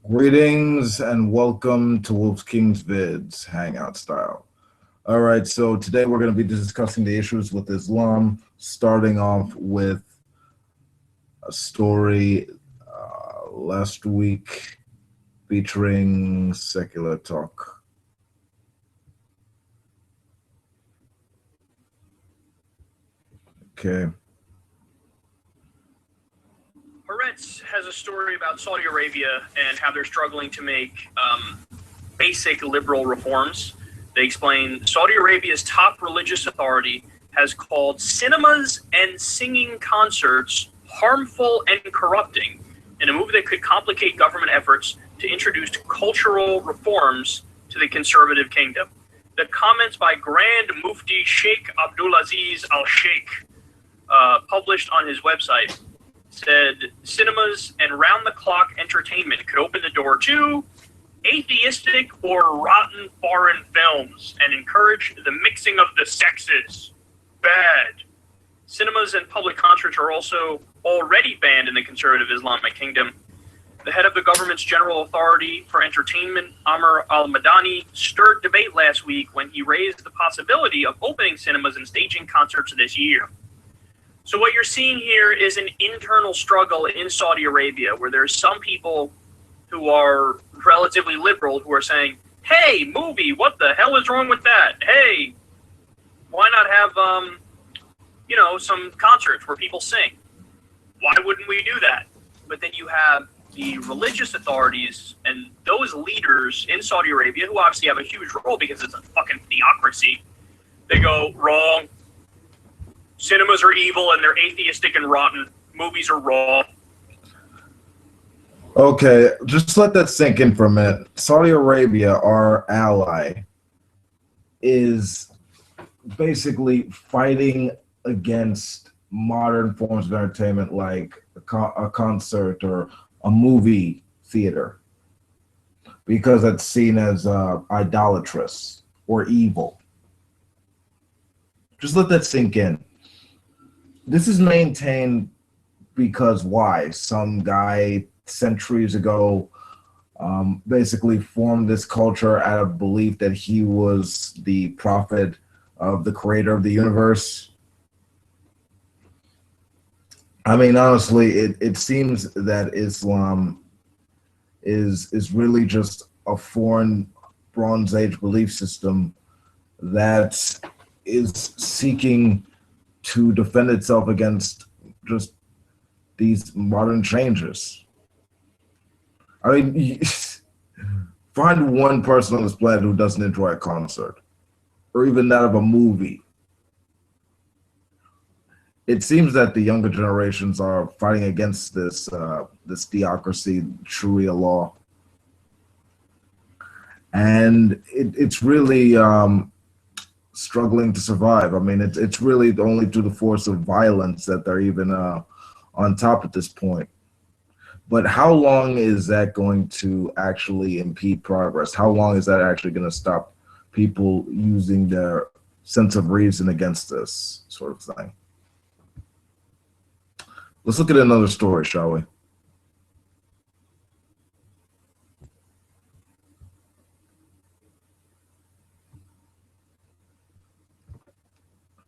Greetings and welcome to Wolf's King's Vids, Hangout style. All right, so today we're going to be discussing the issues with Islam, starting off with a story last week featuring secular talk. Okay. Haaretz has a story about Saudi Arabia and how they're struggling to make basic liberal reforms. They explain Saudi Arabia's top religious authority has called cinemas and singing concerts harmful and corrupting in a move that could complicate government efforts to introduce cultural reforms to the conservative kingdom. The comments by Grand Mufti Sheikh Abdulaziz Al Sheikh, published on his website, said cinemas and round-the-clock entertainment could open the door to atheistic or rotten foreign films and encourage the mixing of the sexes. Bad. Cinemas and public concerts are also already banned in the conservative Islamic kingdom. The head of the government's general authority for entertainment, Amr al-Madani, stirred debate last week when he raised the possibility of opening cinemas and staging concerts this year. So what you're seeing here is an internal struggle in Saudi Arabia where there's some people who are relatively liberal who are saying, hey, movie, what the hell is wrong with that? Hey, why not have, some concerts where people sing? Why wouldn't we do that? But then you have the religious authorities and those leaders in Saudi Arabia who obviously have a huge role because it's a fucking theocracy. They go, wrong. Cinemas are evil and they're atheistic and rotten. Movies are raw. Okay, just let that sink in for a minute. Saudi Arabia, our ally, is basically fighting against modern forms of entertainment like a concert or a movie theater because it's seen as idolatrous or evil. Just let that sink in. This is maintained because why? Some guy centuries ago basically formed this culture out of belief that he was the prophet of the creator of the universe. I mean, honestly, it seems that Islam is really just a foreign Bronze Age belief system that is seeking to defend itself against just these modern changes. I mean, find one person on this planet who doesn't enjoy a concert or even that of a movie. It seems that the younger generations are fighting against this theocracy, Sharia law, and it's really struggling to survive. I mean, it's really only through the force of violence that they're even on top at this point. But how long is that going to actually impede progress? How long is that actually going to stop people using their sense of reason against this sort of thing? Let's look at another story, shall we?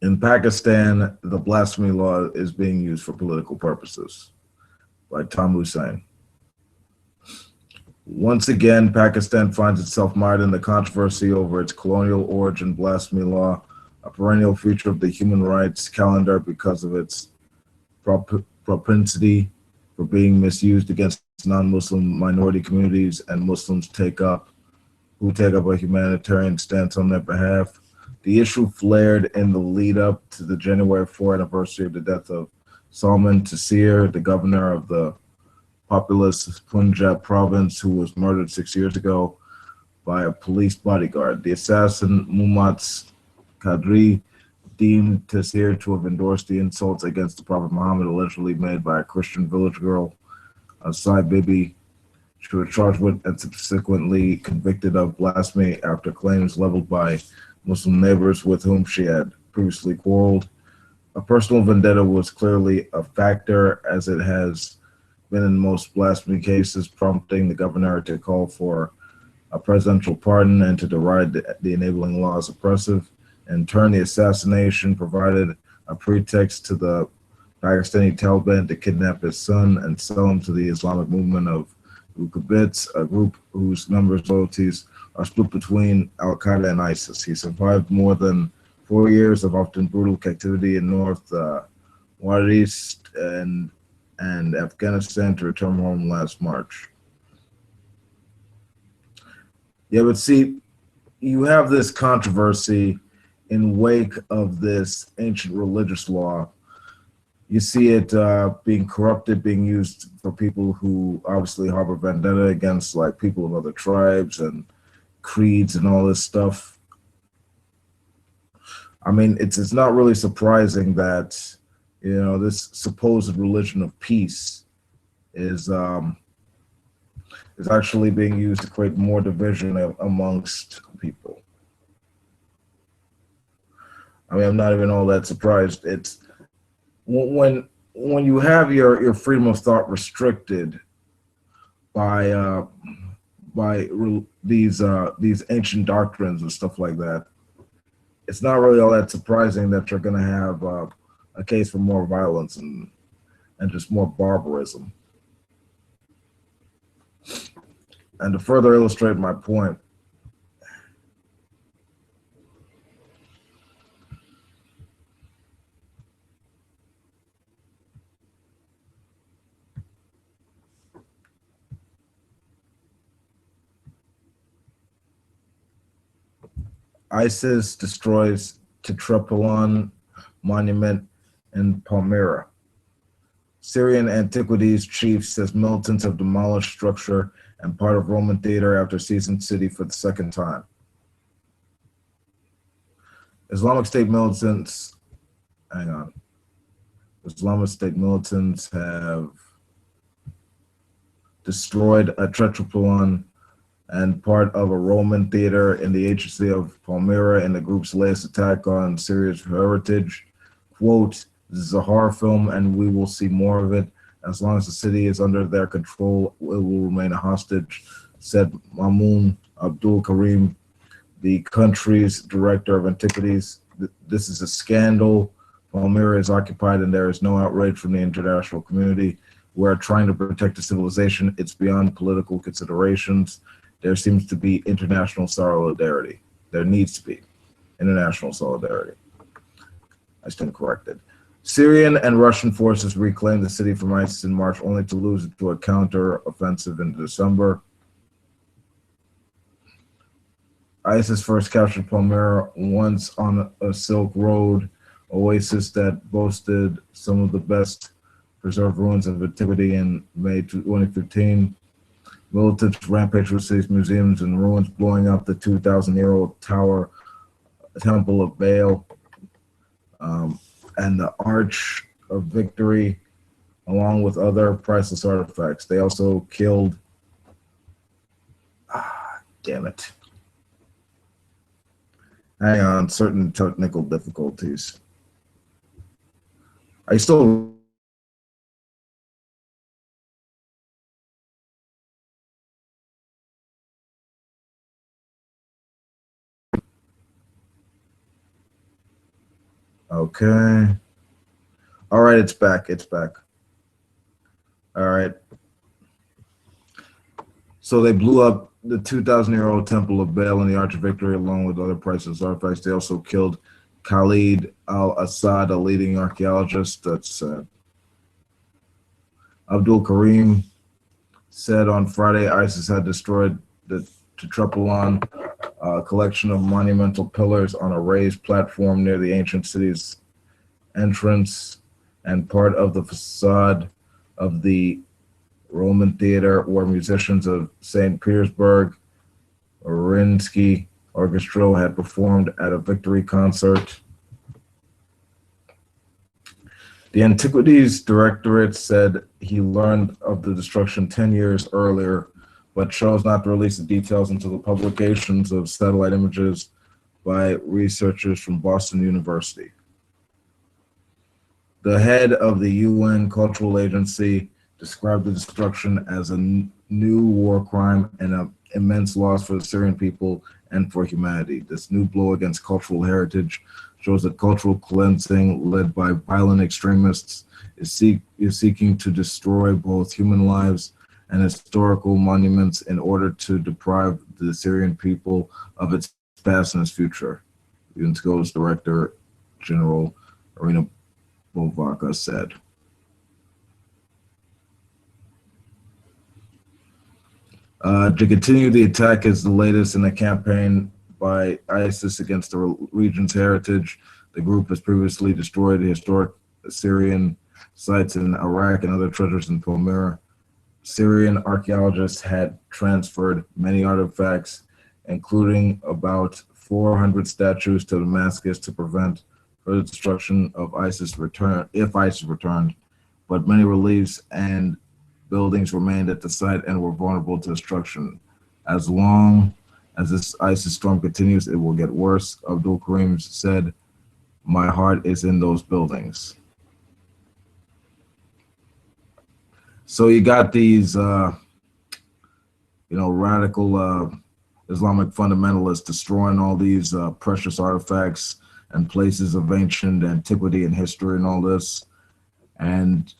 In Pakistan, the blasphemy law is being used for political purposes by Tom Hussein. Once again, Pakistan finds itself mired in the controversy over its colonial origin blasphemy law, a perennial feature of the human rights calendar because of its propensity for being misused against non-Muslim minority communities and Muslims who take up a humanitarian stance on their behalf. The issue flared in the lead up to the January 4th anniversary of the death of Salman Taseer, the governor of the populous Punjab province, who was murdered 6 years ago by a police bodyguard. The assassin, Muhammad Qadri, deemed Taseer to have endorsed the insults against the Prophet Muhammad allegedly made by a Christian village girl, Sai Bibi. She was charged with and subsequently convicted of blasphemy after claims leveled by Muslim neighbors with whom she had previously quarreled. A personal vendetta was clearly a factor, as it has been in most blasphemy cases, prompting the governor to call for a presidential pardon and to deride the enabling law as oppressive. In turn, the assassination provided a pretext to the Pakistani Taliban to kidnap his son and sell him to the Islamic movement of Uqubits, a group whose members' loyalties are split between Al Qaeda and ISIS. He survived more than 4 years of often brutal captivity in North Wadi's and Afghanistan to return home last March. Yeah, but see, you have this controversy in wake of this ancient religious law. You see it being corrupted, being used for people who obviously harbor vendetta against like people of other tribes and creeds and all this stuff. I mean, it's not really surprising that this supposed religion of peace is actually being used to create more division amongst people. I mean, I'm not even all that surprised. It's when you have your freedom of thought restricted by these ancient doctrines and stuff like that, it's not really all that surprising that you're going to have a case for more violence and just more barbarism. And to further illustrate my point, ISIS destroys Tetrapolon monument in Palmyra. Syrian Antiquities chief says militants have demolished structure and part of Roman theater after seizing city for the second time. Islamic State militants have destroyed a Tetrapolon and part of a Roman theater in the agency of Palmyra in the group's latest attack on Syria's heritage. Quote, "This is a horror film and we will see more of it. As long as the city is under their control, it will remain a hostage," said Mamoun Abdul Karim, the country's director of antiquities. "This is a scandal. Palmyra is occupied and there is no outrage from the international community. We're trying to protect a civilization. It's beyond political considerations. There seems to be international solidarity. There needs to be international solidarity." I stand corrected. Syrian and Russian forces reclaimed the city from ISIS in March, only to lose it to a counter-offensive in December. ISIS first captured Palmyra once on a Silk Road oasis that boasted some of the best preserved ruins of antiquity in May 2015. Militants rampaged through city's museums and ruins, blowing up the 2,000-year-old Temple of Baal and the Arch of Victory, along with other priceless artifacts. They also killed, damn it. Hang on, certain technical difficulties. I still okay. All right, it's back. It's back. All right. So they blew up the 2,000-year-old Temple of Baal and the Arch of Victory, along with other priceless artifacts. They also killed Khalid al-Assad, a leading archaeologist. That's Abdul Karim said on Friday ISIS had destroyed the Tetrapolon, a collection of monumental pillars on a raised platform near the ancient city's entrance, and part of the facade of the Roman theater where musicians of St. Petersburg Mariinsky Orchestra had performed at a victory concert. The Antiquities Directorate said he learned of the destruction 10 years earlier, but chose not to release the details until the publications of satellite images by researchers from Boston University. The head of the UN Cultural Agency described the destruction as a new war crime and an immense loss for the Syrian people and for humanity. This new blow against cultural heritage shows that cultural cleansing led by violent extremists is seeking to destroy both human lives and historical monuments in order to deprive the Syrian people of its past and its future. UNESCO's Director General Irina Bovaka said. To continue the attack is the latest in a campaign by ISIS against the region's heritage. The group has previously destroyed the historic Syrian sites in Iraq and other treasures in Palmyra. Syrian archaeologists had transferred many artifacts, including about 400 statues, to Damascus to prevent further destruction of ISIS return if ISIS returned. But many reliefs and buildings remained at the site and were vulnerable to destruction. As long as this ISIS storm continues, it will get worse, Abdul Karim said. My heart is in those buildings. So you got these, radical Islamic fundamentalists destroying all these precious artifacts and places of ancient antiquity and history and all this. And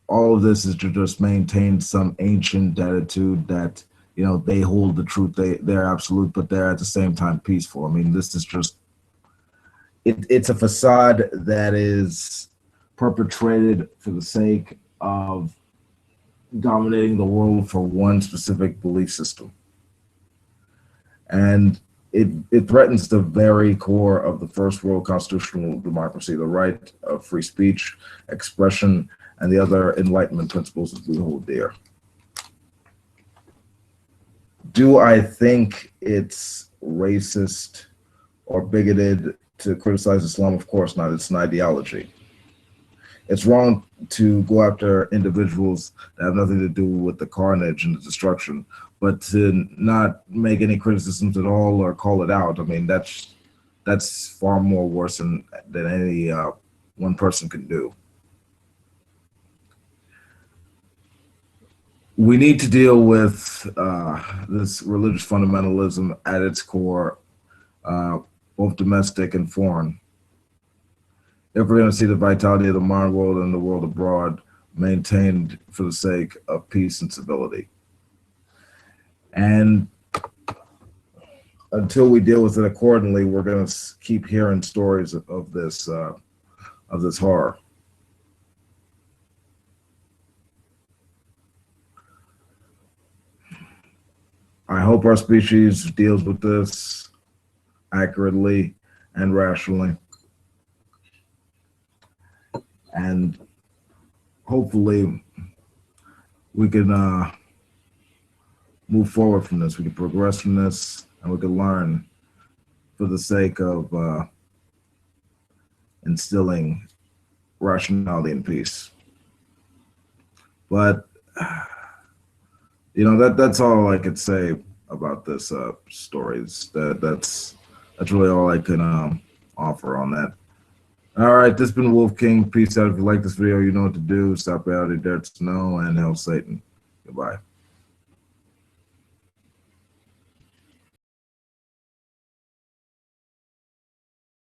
all of this is to just maintain some ancient attitude that, they hold the truth, they're absolute, but they're at the same time peaceful. I mean, this is just, it's a facade that is perpetrated for the sake of dominating the world for one specific belief system. And it threatens the very core of the first world constitutional democracy, the right of free speech, expression, and the other Enlightenment principles that we hold dear. Do I think it's racist or bigoted to criticize Islam? Of course not. It's an ideology. It's wrong to go after individuals that have nothing to do with the carnage and the destruction, but to not make any criticisms at all or call it out, I mean, that's far more worse than any one person can do. We need to deal with this religious fundamentalism at its core, both domestic and foreign. If we're going to see the vitality of the modern world and the world abroad maintained for the sake of peace and civility. And until we deal with it accordingly, we're going to keep hearing stories of this horror. I hope our species deals with this accurately and rationally. And hopefully we can move forward from this. We can progress from this, and we can learn for the sake of instilling rationality and peace. But that's all I could say about this story. That's really all I can offer on that. All right, this has been Wolf King. Peace out. If you like this video, you know what to do. Stop by out, dare to know, and hail Satan. Goodbye.